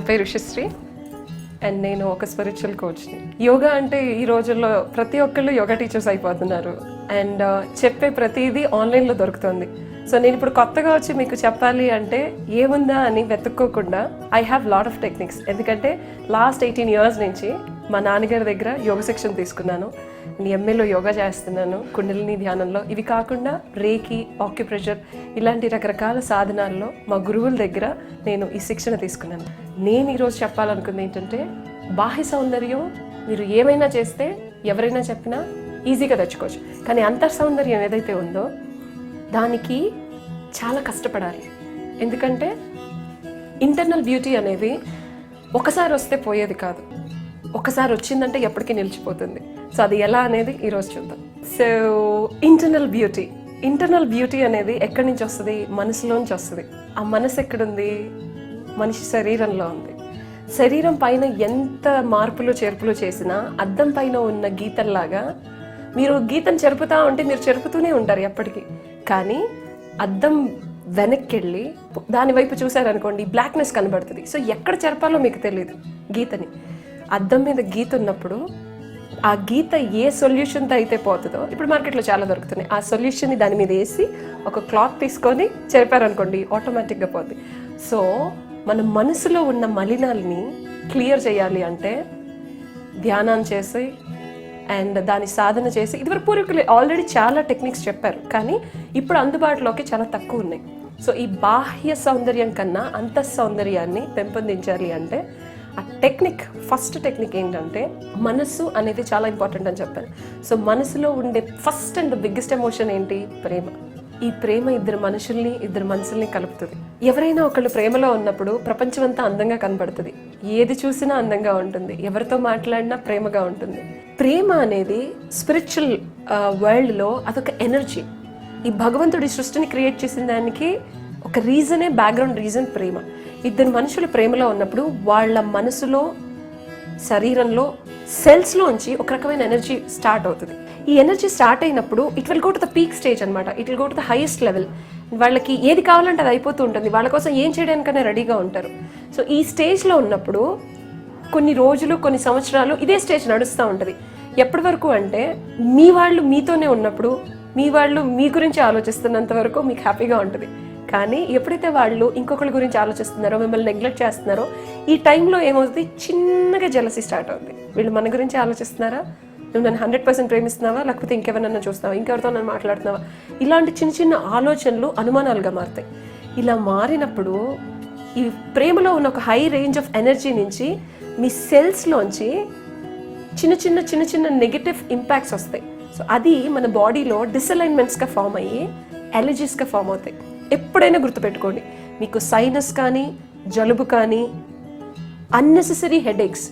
పేరు రుషిశ్రీ అండ్ నేను ఒక స్పిరిచువల్ కోచ్ని. యోగా అంటే ఈ రోజుల్లో ప్రతి ఒక్కళ్ళు యోగా టీచర్స్ అయిపోతున్నారు అండ్ చెప్పే ప్రతిదీ ఆన్లైన్లో దొరుకుతుంది. సో నేను ఇప్పుడు కొత్తగా వచ్చి మీకు చెప్పాలి అంటే ఏముందా అని వెతుక్కోకుండా I have lot of techniques. ఎందుకంటే లాస్ట్ 18 years నుంచి మా నాన్నగారి దగ్గర యోగ శిక్షణ తీసుకున్నాను. ఎంఏలో యోగా చేస్తున్నాను, కుండలిని ధ్యానంలో. ఇవి కాకుండా రేకి, ఆక్యుప్రెషర్ ఇలాంటి రకరకాల సాధనాల్లో మా గురువుల దగ్గర నేను ఈ శిక్షణ తీసుకున్నాను. నేను ఈరోజు చెప్పాలనుకుంది ఏంటంటే బాహ్య సౌందర్యం మీరు ఏమైనా చేస్తే ఎవరైనా చెప్పినా ఈజీగా తెచ్చుకోవచ్చు. కానీ అంతర్ సౌందర్యం ఏదైతే ఉందో దానికి చాలా కష్టపడాలి. ఎందుకంటే ఇంటర్నల్ బ్యూటీ అనేది ఒకసారి వస్తే పోయేది కాదు, ఒకసారి వచ్చిందంటే ఎప్పటికీ నిలిచిపోతుంది. సో అది ఎలా అనేది ఈరోజు చూద్దాం. సో ఇంటర్నల్ బ్యూటీ అనేది ఎక్కడి నుంచి వస్తుంది? మనసులోంచి వస్తుంది. ఆ మనసు ఎక్కడుంది? మనిషి శరీరంలో ఉంది. శరీరం పైన ఎంత మార్పులు చేర్పులు చేసినా అద్దం పైన ఉన్న గీతల్లాగా మీరు గీతను చెరుపుతా ఉంటే మీరు చెరుపుతూనే ఉంటారు ఎప్పటికీ. కానీ అద్దం వెనక్కి వెళ్ళి దాని వైపు చూసారనుకోండి, బ్లాక్నెస్ కనబడుతుంది. సో ఎక్కడ చెరపాలో మీకు తెలియదు గీతని. అద్దం మీద గీత ఉన్నప్పుడు ఆ గీత ఏ సొల్యూషన్తో అయితే పోతుందో, ఇప్పుడు మార్కెట్లో చాలా దొరుకుతున్నాయి, ఆ సొల్యూషన్ని దాని మీద వేసి ఒక క్లాత్ తీసుకొని చెరిపారనుకోండి, ఆటోమేటిక్గా పోతుంది. సో మన మనసులో ఉన్న మలినాల్ని క్లియర్ చేయాలి అంటే ధ్యానం చేసి అండ్ దాని సాధన చేసి, ఇదివరకు పూర్వీకులు ఆల్రెడీ చాలా టెక్నిక్స్ చెప్పారు, కానీ ఇప్పుడు అందుబాటులోకి చాలా తక్కువ ఉన్నాయి. సో ఈ బాహ్య సౌందర్యం కన్నా అంతః సౌందర్యాన్ని పెంపొందించాలి అంటే ఆ టెక్నిక్, ఫస్ట్ టెక్నిక్ ఏంటంటే మనసు అనేది చాలా ఇంపార్టెంట్ అని చెప్పాను. సో మనసులో ఉండే ఫస్ట్ అండ్ బిగ్గెస్ట్ ఎమోషన్ ఏంటి? ప్రేమ. ఈ ప్రేమ ఇద్దరు మనసుల్ని కలుపుతుంది. ఎవరైనా ఒకళ్ళు ప్రేమలో ఉన్నప్పుడు ప్రపంచం అంతా అందంగా కనబడుతుంది. ఏది చూసినా అందంగా ఉంటుంది, ఎవరితో మాట్లాడినా ప్రేమగా ఉంటుంది. ప్రేమ అనేది స్పిరిచువల్ వరల్డ్లో అదొక ఎనర్జీ. ఈ భగవంతుడి సృష్టిని క్రియేట్ చేసిన దానికి ఒక రీజనే, బ్యాక్గ్రౌండ్ రీజన్ ప్రేమ. ఇద్దరు మనుషులు ప్రేమలో ఉన్నప్పుడు వాళ్ళ మనసులో, శరీరంలో, సెల్స్లోంచి ఒక రకమైన ఎనర్జీ స్టార్ట్ అవుతుంది. ఈ ఎనర్జీ స్టార్ట్ అయినప్పుడు it will go to the peak stage అనమాట. It will go to the highest level. వాళ్ళకి ఏది కావాలంటే అది అయిపోతూ ఉంటుంది. వాళ్ళ కోసం ఏం చేయడానికైనా రెడీగా ఉంటారు. సో ఈ స్టేజ్లో ఉన్నప్పుడు కొన్ని రోజులు, కొన్ని సంవత్సరాలు ఇదే స్టేజ్ నడుస్తూ ఉంటుంది. ఎప్పటి వరకు అంటే మీ వాళ్ళు మీతోనే ఉన్నప్పుడు, మీ వాళ్ళు మీ గురించి ఆలోచిస్తున్నంత వరకు మీకు హ్యాపీగా ఉంటుంది. కానీ ఎప్పుడైతే వాళ్ళు ఇంకొకరి గురించి ఆలోచిస్తున్నారో, మిమ్మల్ని నెగ్లెక్ట్ చేస్తున్నారో, ఈ టైంలో ఏమవుతుంది? చిన్నగా జెలసీ స్టార్ట్ అవుతుంది. వీళ్ళు మన గురించి ఆలోచిస్తున్నారా? నువ్వు నన్ను 100% ప్రేమిస్తున్నావా, లేకపోతే ఇంకెవరన్నా చూస్తున్నావా, ఇంకెవరితో నన్ను మాట్లాడుతున్నావా? ఇలాంటి చిన్న చిన్న ఆలోచనలు అనుమానాలుగా మారుతాయి. ఇలా మారినప్పుడు ఈ ప్రేమలో ఉన్న ఒక హై రేంజ్ ఆఫ్ ఎనర్జీ నుంచి మీ సెల్స్లోంచి చిన్న చిన్న నెగటివ్ ఇంపాక్ట్స్ వస్తాయి. సో అది మన బాడీలో డిసలైన్మెంట్స్గా ఫామ్ అయ్యి ఎలర్జీస్గా ఫామ్ అవుతాయి. ఎప్పుడైనా గుర్తుపెట్టుకోండి, మీకు సైనస్ కానీ, జలుబు కానీ, అన్నెసెసరీ హెడేక్స్,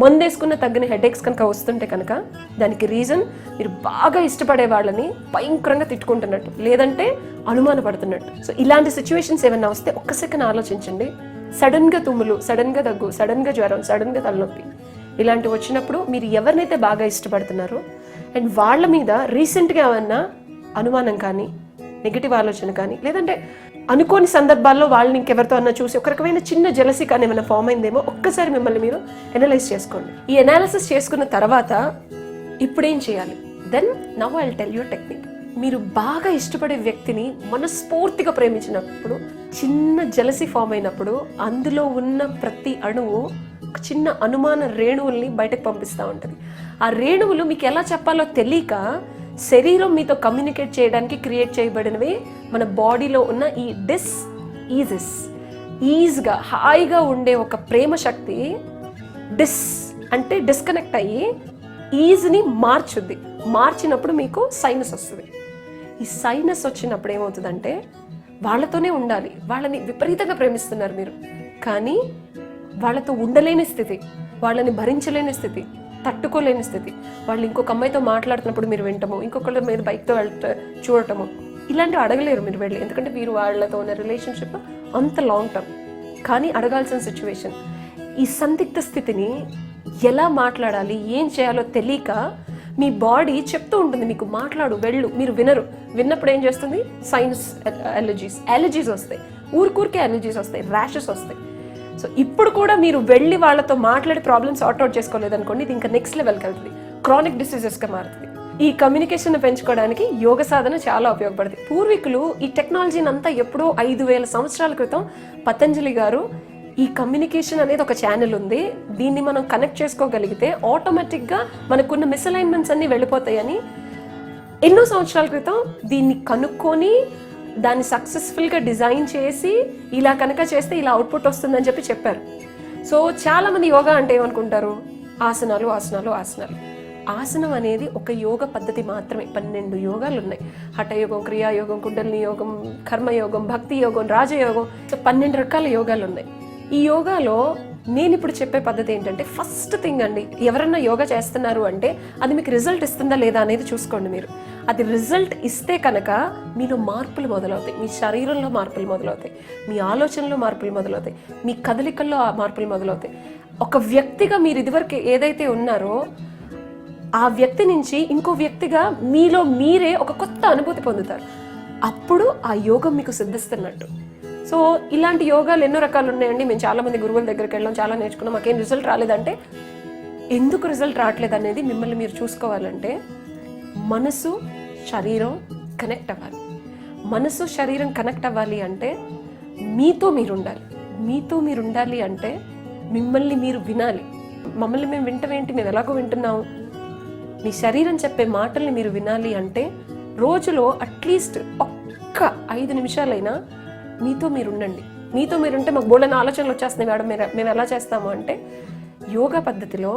మందేసుకున్న తగ్గిన హెడేక్స్ కనుక వస్తుంటే కనుక దానికి రీజన్ మీరు బాగా ఇష్టపడే వాళ్ళని భయంకరంగా తిట్టుకుంటున్నట్టు, లేదంటే అనుమానపడుతున్నట్టు. సో ఇలాంటి సిచ్యువేషన్స్ ఏమైనా వస్తే ఒక్క సెకండ్ ఆలోచించండి. సడన్గా తుమ్ములు, సడన్గా దగ్గు, సడన్గా జ్వరం, సడన్గా తలనొప్పి ఇలాంటివి వచ్చినప్పుడు మీరు ఎవరినైతే బాగా ఇష్టపడుతున్నారో అండ్ వాళ్ళ మీద రీసెంట్గా ఏమన్నా అనుమానం కానీ, నెగిటివ్ ఆలోచన కానీ, లేదంటే అనుకోని సందర్భాల్లో వాళ్ళని ఇంకెవరితో అన్నా చూసి ఒక రకమైన చిన్న జెలసీ కానీ ఏమైనా ఫామ్ అయిందేమో ఒక్కసారి మిమ్మల్ని మీరు అనలైజ్ చేసుకోండి. ఈ అనాలిసిస్ చేసుకున్న తర్వాత ఇప్పుడేం చేయాలి? Then now I will tell you technique. మీరు బాగా ఇష్టపడే వ్యక్తిని మనస్ఫూర్తిగా ప్రేమించినప్పుడు, చిన్న జెలసీ ఫామ్ అయినప్పుడు అందులో ఉన్న ప్రతి అణువు ఒక చిన్న అనుమాన రేణువుల్ని బయటకు పంపిస్తూ ఉంటుంది. ఆ రేణువులు మీకు ఎలా చెప్పాలో తెలియక శరీరం మీతో కమ్యూనికేట్ చేయడానికి క్రియేట్ చేయబడినవి మన బాడీలో ఉన్న ఈ ఈజ్గా హాయిగా ఉండే ఒక ప్రేమ శక్తి అంటే డిస్కనెక్ట్ అయ్యి ఈజ్ని మార్చుద్ది. మార్చినప్పుడు మీకు సైనస్ వస్తుంది. ఈ సైనస్ వచ్చినప్పుడు ఏమవుతుందంటే వాళ్ళతోనే ఉండాలి, వాళ్ళని విపరీతంగా ప్రేమిస్తున్నారు మీరు, కానీ వాళ్ళతో ఉండలేని స్థితి, వాళ్ళని భరించలేని స్థితి, తట్టుకోలేని స్థితి. వాళ్ళు ఇంకొక అమ్మాయితో మాట్లాడుతున్నప్పుడు మీరు వింటము, ఇంకొకళ్ళ మీద బైక్తో చూడటము, ఇలాంటివి అడగలేరు మీరు వెళ్ళి. ఎందుకంటే మీరు వాళ్ళతో ఉన్న రిలేషన్షిప్ అంత లాంగ్ టర్మ్. కానీ అడగాల్సిన సిచ్యువేషన్. ఈ సందిగ్ధ స్థితిని ఎలా మాట్లాడాలి, ఏం చేయాలో తెలియక మీ బాడీ చెప్తూ ఉంటుంది మీకు మాట్లాడు, వెళ్ళు, మీరు వినరు. విన్నప్పుడు ఏం చేస్తుంది? సైనస్ ఎలర్జీస్ వస్తాయి, ఊరికే ఎలర్జీస్ వస్తాయి, ర్యాషెస్ వస్తాయి. సో ఇప్పుడు కూడా మీరు వెళ్ళి వాళ్ళతో మాట్లాడి ప్రాబ్లమ్స్ సార్ట్అవుట్ చేసుకోలేదనుకోండి, ఇది ఇంకా నెక్స్ట్ లెవెల్కి వెళ్తుంది, క్రానిక్ డిసీజెస్గా మారుతుంది. ఈ కమ్యూనికేషన్ పెంచుకోవడానికి యోగ సాధన చాలా ఉపయోగపడుతుంది. పూర్వీకులు ఈ టెక్నాలజీని అంతా ఎప్పుడో 5,000 సంవత్సరాల క్రితం పతంజలి గారు ఈ కమ్యూనికేషన్ అనేది ఒక ఛానల్ ఉంది, దీన్ని మనం కనెక్ట్ చేసుకోగలిగితే ఆటోమేటిక్గా మనకున్న మిస్అలైన్మెంట్స్ అన్నీ వెళ్ళిపోతాయని ఎన్నో సంవత్సరాల క్రితం దీన్ని కనుక్కొని దాన్ని సక్సెస్ఫుల్గా డిజైన్ చేసి ఇలా కనుక చేస్తే ఇలా అవుట్పుట్ వస్తుందని చెప్పారు. సో చాలామంది యోగా అంటే ఏమనుకుంటారు, ఆసనాలు ఆసనాలు ఆసనాలు. ఆసనం అనేది ఒక యోగ పద్ధతి మాత్రమే. 12 యోగాలు ఉన్నాయి. హఠయోగం, క్రియాయోగం, కుండలిని యోగం, కర్మయోగం, భక్తి యోగం, రాజయోగం, 12 రకాల యోగాలు ఉన్నాయి. ఈ యోగాలో నేను ఇప్పుడు చెప్పే పద్ధతి ఏంటంటే, ఫస్ట్ థింగ్ అండి, ఎవరన్నా యోగా చేస్తున్నారు అంటే అది మీకు రిజల్ట్ ఇస్తుందా లేదా అనేది చూసుకోండి మీరు. అది రిజల్ట్ ఇస్తే కనుక మీలో మార్పులు మొదలవుతాయి, మీ శరీరంలో మార్పులు మొదలవుతాయి, మీ ఆలోచనలో మార్పులు మొదలవుతాయి, మీ కదలికల్లో మార్పులు మొదలవుతాయి. ఒక వ్యక్తిగా మీరు ఇదివరకు ఏదైతే ఉన్నారో ఆ వ్యక్తి నుంచి ఇంకో వ్యక్తిగా మీలో మీరే ఒక కొత్త అనుభూతి పొందుతారు. అప్పుడు ఆ యోగం మీకు సిద్ధిస్తున్నట్టు. సో ఇలాంటి యోగాలు ఎన్నో రకాలు ఉన్నాయండి. మేము చాలామంది గురువుల దగ్గరికి వెళ్ళాం, చాలా నేర్చుకున్నాం, మాకేం రిజల్ట్ రాలేదంటే ఎందుకు రిజల్ట్ రావట్లేదు అనేది మిమ్మల్ని మీరు చూసుకోవాలంటే, మనసు శరీరం కనెక్ట్ అవ్వాలి. మనసు శరీరం కనెక్ట్ అవ్వాలి అంటే మీతో మీరు ఉండాలి. మీతో మీరు ఉండాలి అంటే మిమ్మల్ని మీరు వినాలి. మమ్మల్ని మేము వింటమేంటి, మేము ఎలాగో వింటున్నాము. మీ శరీరం చెప్పే మాటల్ని మీరు వినాలి అంటే రోజులో అట్లీస్ట్ ఒక్క 5 నిమిషాలైనా మీతో మీరు ఉండండి. మీతో మీరుంటే మాకు బోల్డెన్ ఆలోచనలు వచ్చేస్తున్నాయి మేడం, మేము ఎలా చేస్తాము అంటే, యోగా పద్ధతిలో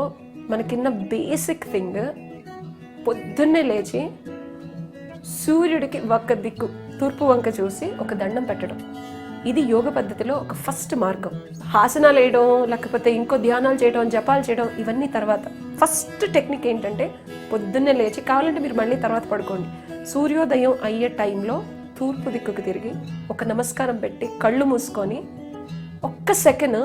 మనకిన్న బేసిక్ థింగ్ పొద్దున్నే లేచి సూర్యుడికి ఒక్క దిక్కు తూర్పు వంక చూసి ఒక దండం పెట్టడం. ఇది యోగ పద్ధతిలో ఒక ఫస్ట్ మార్గం. ఆసనాలు వేయడం, లేకపోతే ఇంకో ధ్యానాలు చేయడం, జపాలు చేయడం, ఇవన్నీ తర్వాత. ఫస్ట్ టెక్నిక్ ఏంటంటే, పొద్దున్నే లేచి, కావాలంటే మీరు మళ్ళీ తర్వాత పడుకోండి, సూర్యోదయం అయ్యే టైంలో తూర్పు దిక్కుకు తిరిగి ఒక నమస్కారం పెట్టి కళ్ళు మూసుకొని ఒక్క సెకండ్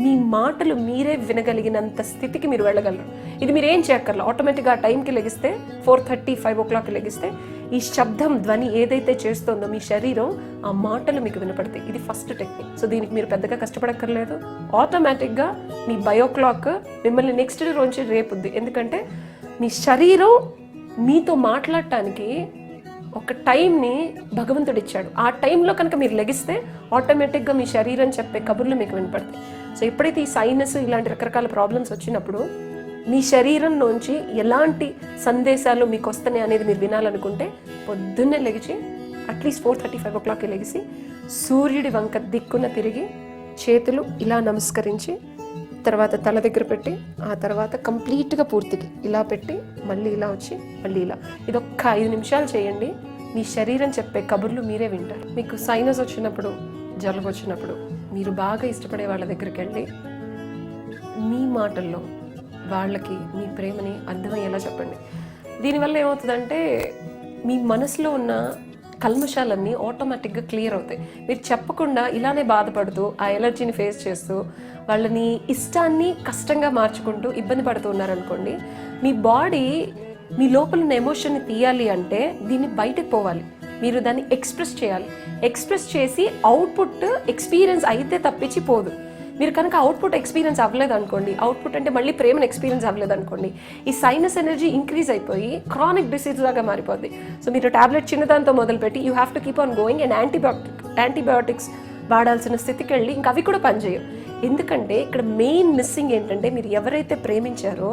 మీ మాటలు మీరే వినగలిగినంత స్థితికి మీరు వెళ్ళగలరు. ఇది మీరు ఏం చేయక్కర్లా, ఆటోమేటిక్గా ఆ టైంకి లెగిస్తే 4:30, 5 o'clock లెగిస్తే ఈ శబ్దం, ధ్వని ఏదైతే చేస్తుందో మీ శరీరం, ఆ మాటలు మీకు వినపడతాయి. ఇది ఫస్ట్ టెక్నిక్. సో దీనికి మీరు పెద్దగా కష్టపడక్కర్లేదు. ఆటోమేటిక్గా మీ బయోక్లాక్ మిమ్మల్ని నెక్స్ట్ డే రోజు రేపుద్ది. ఎందుకంటే మీ శరీరం మీతో మాట్లాడటానికి ఒక టైంని భగవంతుడు ఇచ్చాడు. ఆ టైంలో కనుక మీరు లెగిస్తే ఆటోమేటిక్గా మీ శరీరం చెప్పే కబుర్లు మీకు వినపడతాయి. సో ఎప్పుడైతే ఈ సైనస్ ఇలాంటి రకరకాల ప్రాబ్లమ్స్ వచ్చినప్పుడు మీ శరీరం నుంచి ఎలాంటి సందేశాలు మీకు వస్తున్నాయి అనేది మీరు వినాలనుకుంటే పొద్దున్నే లెగిచి అట్లీస్ట్ 4:30, 5 o'clock లెగిసి సూర్యుడి వంక దిక్కున తిరిగి చేతులు ఇలా నమస్కరించి, తర్వాత తల దగ్గర పెట్టి, ఆ తర్వాత కంప్లీట్గా పూర్తిగా ఇలా పెట్టి మళ్ళీ ఇలా వచ్చి మళ్ళీ ఇలా, ఇది ఒక్క 5 నిమిషాలు చేయండి. మీ శరీరం చెప్పే కబుర్లు మీరే వింటారు. మీకు సైనస్ వచ్చినప్పుడు, జలుబు వచ్చినప్పుడు మీరు బాగా ఇష్టపడే వాళ్ళ దగ్గరికి వెళ్ళి మీ మాటల్లో వాళ్ళకి మీ ప్రేమని అర్థమయ్యేలా చెప్పండి. దీనివల్ల ఏమవుతుందంటే మీ మనసులో ఉన్న కల్మషాలన్నీ ఆటోమేటిక్గా క్లియర్ అవుతాయి. మీరు చెప్పకుండా ఇలానే బాధపడుతూ ఆ ఎలర్జీని ఫేస్ చేస్తూ వాళ్ళని ఇష్టాన్ని కష్టంగా మార్చుకుంటూ ఇబ్బంది పడుతూ ఉన్నారనుకోండి, మీ బాడీ మీ లోపల ఉన్న ఎమోషన్ని తీయాలి అంటే దీన్ని బయటకు పోవాలి, మీరు దాన్ని ఎక్స్ప్రెస్ చేయాలి. ఎక్స్ప్రెస్ చేసి అవుట్పుట్ ఎక్స్పీరియన్స్ అయితే తప్పించి పోదు. మీరు కనుక అవుట్పుట్ ఎక్స్పీరియన్స్ అవ్వలేదు అనుకోండి, అవుట్పుట్ అంటే మళ్ళీ ప్రేమను ఎక్స్పీరియన్స్ అవ్వలేదు అనుకోండి, ఈ సైనస్ ఎనర్జీ ఇంక్రీజ్ అయిపోయి క్రానిక్ డిసీజ్ లాగా మారిపోద్ది. సో మీరు టాబ్లెట్ చిన్నదాంతో మొదలుపెట్టి you have to keep on going and antibiotics వాడాల్సిన స్థితికి వెళ్ళి ఇంకా అవి కూడా పనిచేయవు. ఎందుకంటే ఇక్కడ మెయిన్ మిస్సింగ్ ఏంటంటే, మీరు ఎవరైతే ప్రేమించారో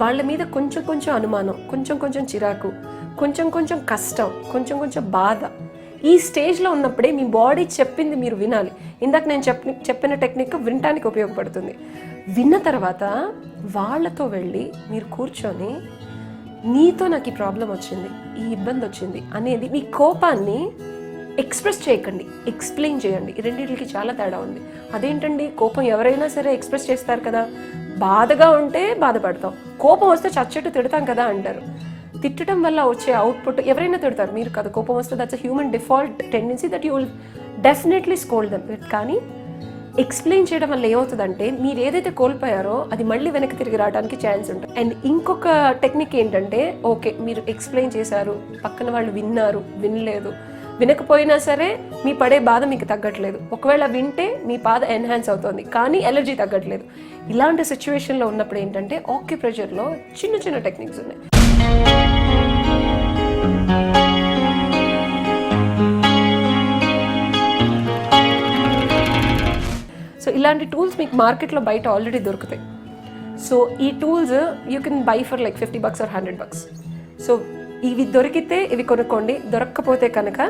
వాళ్ళ మీద కొంచెం కొంచెం అనుమానం, కొంచెం కొంచెం చిరాకు, కొంచెం కొంచెం కష్టం, కొంచెం కొంచెం బాధ, ఈ స్టేజ్లో ఉన్నప్పుడే మీ బాడీ చెప్పింది మీరు వినాలి. ఇందాక నేను చెప్పిన టెక్నిక్ వినటానికి ఉపయోగపడుతుంది. విన్న తర్వాత వాళ్ళతో వెళ్ళి మీరు కూర్చొని, నీతో నాకు ఈ ప్రాబ్లం వచ్చింది, ఈ ఇబ్బంది వచ్చింది అనేది మీ కోపాన్ని ఎక్స్ప్రెస్ చేయకండి, ఎక్స్ప్లెయిన్ చేయండి. ఈ రెండింటికి చాలా తేడా ఉంది. అదేంటండి, కోపం ఎవరైనా సరే ఎక్స్ప్రెస్ చేస్తారు కదా, బాధగా ఉంటే బాధపడతాం, కోపం వస్తే చచ్చట్టు తిడతాం కదా అంటారు. తిట్టడం వల్ల వచ్చే అవుట్పుట్ ఎవరైనా తిడతారు, మీరు కదా. కోపం వస్తే that's human default tendency that you will definitely scold them. కానీ ఎక్స్ప్లెయిన్ చేయడం వల్ల ఏమవుతుందంటే, మీరు ఏదైతే కోల్పోయారో అది మళ్ళీ వెనక్కి తిరిగి రావడానికి ఛాన్స్ ఉంటుంది. అండ్ ఇంకొక టెక్నిక్ ఏంటంటే, ఓకే మీరు ఎక్స్ప్లెయిన్ చేశారు, పక్కన వాళ్ళు విన్నారు, వినలేదు, వినకపోయినా సరే మీ పడే బాధ మీకు తగ్గట్లేదు, ఒకవేళ వింటే మీ బాధ ఎన్హాన్స్ అవుతుంది కానీ ఎలర్జీ తగ్గట్లేదు. ఇలాంటి సిచ్యువేషన్లో ఉన్నప్పుడు ఏంటంటే ఆక్యుప్రెషర్లో చిన్న చిన్న టెక్నిక్స్ ఉన్నాయి. సో ఇలాంటి టూల్స్ మీకు మార్కెట్లో బయట ఆల్రెడీ దొరుకుతాయి. సో ఈ tools you can buy for like $50 or $100. So ఇవి దొరికితే ఇవి కొనుక్కోండి, దొరక్కపోతే కనుక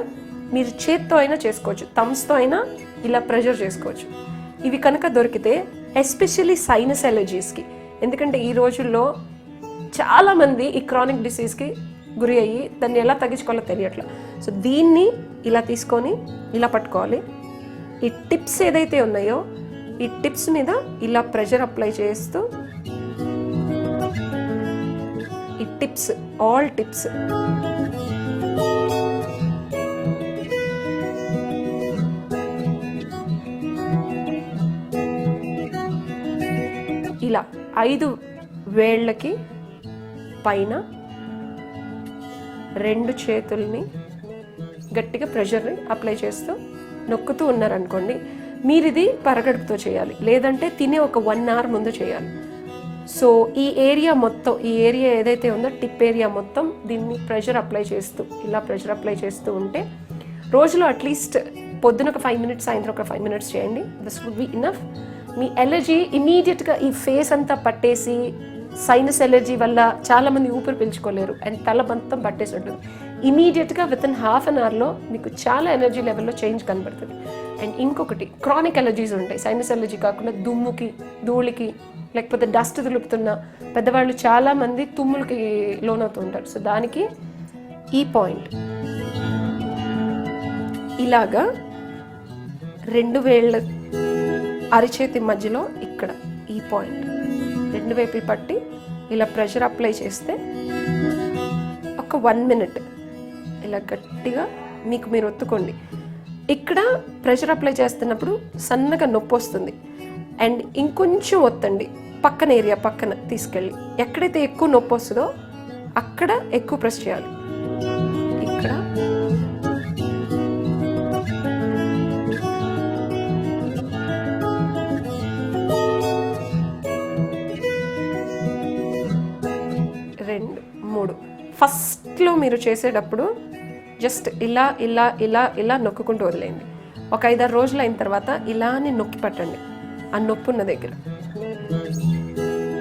మీరు చేత్తో అయినా చేసుకోవచ్చు, థమ్స్తో అయినా ఇలా ప్రెషర్ చేసుకోవచ్చు. ఇవి కనుక దొరికితే ఎస్పెషల్లీ సైనస్ ఎలర్జీస్కి, ఎందుకంటే ఈ రోజుల్లో చాలామంది ఈ క్రానిక్ డిసీజ్కి గురి అయ్యి దాన్ని ఎలా తగ్గించుకోవాలో తెలియట్లేదు. సో దీన్ని ఇలా తీసుకొని ఇలా పట్టుకోవాలి. ఈ టిప్స్ ఏదైతే ఉన్నాయో ఈ టిప్స్ మీద ఇలా ప్రెషర్ అప్లై చేస్తూ, ఈ టిప్స్ ఆల్ టిప్స్ ఇలా 5 వేళ్ళకి పైన 2 చేతుల్ని గట్టిగా ప్రెషర్ని అప్లై చేస్తూ నొక్కుతూ ఉన్నారనుకోండి, మీరు ఇది పరగడుపుతో చేయాలి, లేదంటే తినే ఒక 1 hour ముందు చేయాలి. సో ఈ ఏరియా మొత్తం, ఈ ఏరియా ఏదైతే ఉందో టిప్ ఏరియా మొత్తం దీన్ని ప్రెషర్ అప్లై చేస్తూ ఇలా ప్రెషర్ అప్లై చేస్తూ ఉంటే రోజులో అట్లీస్ట్ పొద్దున ఒక 5 minutes, సాయంత్రం ఒక 5 minutes చేయండి. This would be enough. మీ ఎలర్జీ ఇమీడియట్గా ఈ ఫేస్ అంతా పట్టేసి, సైనస్ ఎలర్జీ వల్ల చాలామంది ఊపిరి పీల్చుకోలేరు అండ్ తల మొత్తం పట్టేసి ఉంటుంది. ఇమీడియట్గా వితిన్ ½ an hourలో మీకు చాలా ఎనర్జీ లెవెల్లో చేంజ్ కనబడుతుంది. అండ్ ఇంకొకటి, క్రానిక్ ఎలర్జీస్ ఉంటాయి, సైనస్ ఎలర్జీ కాకుండా దుమ్ముకి, ధూళికి, లేకపోతే డస్ట్ దులుపుతున్న పెద్దవాళ్ళు చాలామంది తుమ్ములకి లోనవుతూ ఉంటారు. సో దానికి ఈ పాయింట్ ఇలాగా 2 వేళ్ళ అరిచేతి మధ్యలో ఇక్కడ ఈ పాయింట్ 2 వైపులు పట్టి ఇలా ప్రెషర్ అప్లై చేస్తే ఒక 1 minute ఇలా గట్టిగా మీకు మీరు ఒత్తుకోండి. ఇక్కడ ప్రెషర్ అప్లై చేస్తున్నప్పుడు సన్నగా నొప్పి వస్తుంది అండ్ ఇంకొంచెం ఒత్తండి, పక్కన ఏరియా పక్కన తీసుకెళ్ళి ఎక్కడైతే ఎక్కువ నొప్పి వస్తుందో అక్కడ ఎక్కువ ప్రెస్ చేయాలి. ఇక్కడ రెండు 3 ఫస్ట్లో మీరు చేసేటప్పుడు జస్ట్ ఇలా ఇలా ఇలా ఇలా నొక్కుంటూ వదిలేయండి. ఒక 5-6 రోజులు అయిన తర్వాత ఇలానే నొక్కి పట్టండి ఆ నొప్పి ఉన్న దగ్గర.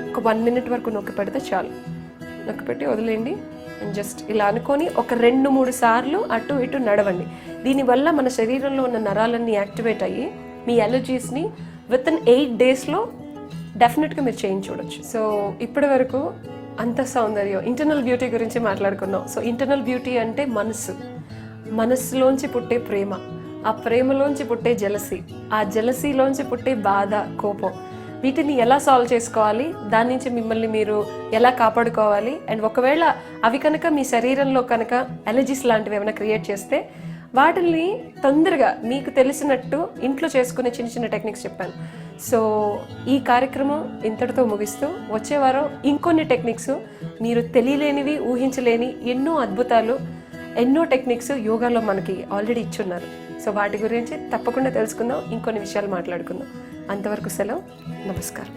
ఒక 1 minute వరకు నొక్కి పెడితే చాలు. నొక్కి పెట్టి వదిలేయండి అండ్ జస్ట్ ఇలా అనుకొని ఒక 2-3 సార్లు అటు ఇటు నడవండి. దీనివల్ల మన శరీరంలో ఉన్న నరాలన్నీ యాక్టివేట్ అయ్యి మీ ఎలర్జీస్ని వితిన్ 8 daysలో డెఫినెట్గా మీరు చేంజ్ చూడొచ్చు. సో ఇప్పటి వరకు అంత సౌందర్యం, ఇంటర్నల్ బ్యూటీ గురించి మాట్లాడుకున్నాం. సో ఇంటర్నల్ బ్యూటీ అంటే మనస్సులోంచి పుట్టే ప్రేమ, ఆ ప్రేమలోంచి పుట్టే జెలసీ, ఆ జెలసీలోంచి పుట్టే బాధ, కోపం, వీటిని ఎలా సాల్వ్ చేసుకోవాలి, దాని నుంచి మిమ్మల్ని మీరు ఎలా కాపాడుకోవాలి. అండ్ ఒకవేళ అవి కనుక మీ శరీరంలో కనుక ఎలర్జీస్ లాంటివి ఏమైనా క్రియేట్ చేస్తే వాటిని తొందరగా మీకు తెలిసినట్టు ఇంట్లో చేసుకునే చిన్న చిన్న టెక్నిక్స్ చెప్పాను. సో ఈ కార్యక్రమం ఇంతటితో ముగిస్తూ వచ్చే వారం ఇంకొన్ని టెక్నిక్స్, మీరు తెలియలేనివి, ఊహించలేని ఎన్నో అద్భుతాలు, ఎన్నో టెక్నిక్స్ యోగాలో మనకి ఆల్రెడీ ఇచ్చున్నారు. సో వాటి గురించి తప్పకుండా తెలుసుకుందాం, ఇంకొన్ని విషయాలు మాట్లాడుకుందాం. అంతవరకు సెలవు, నమస్కారం.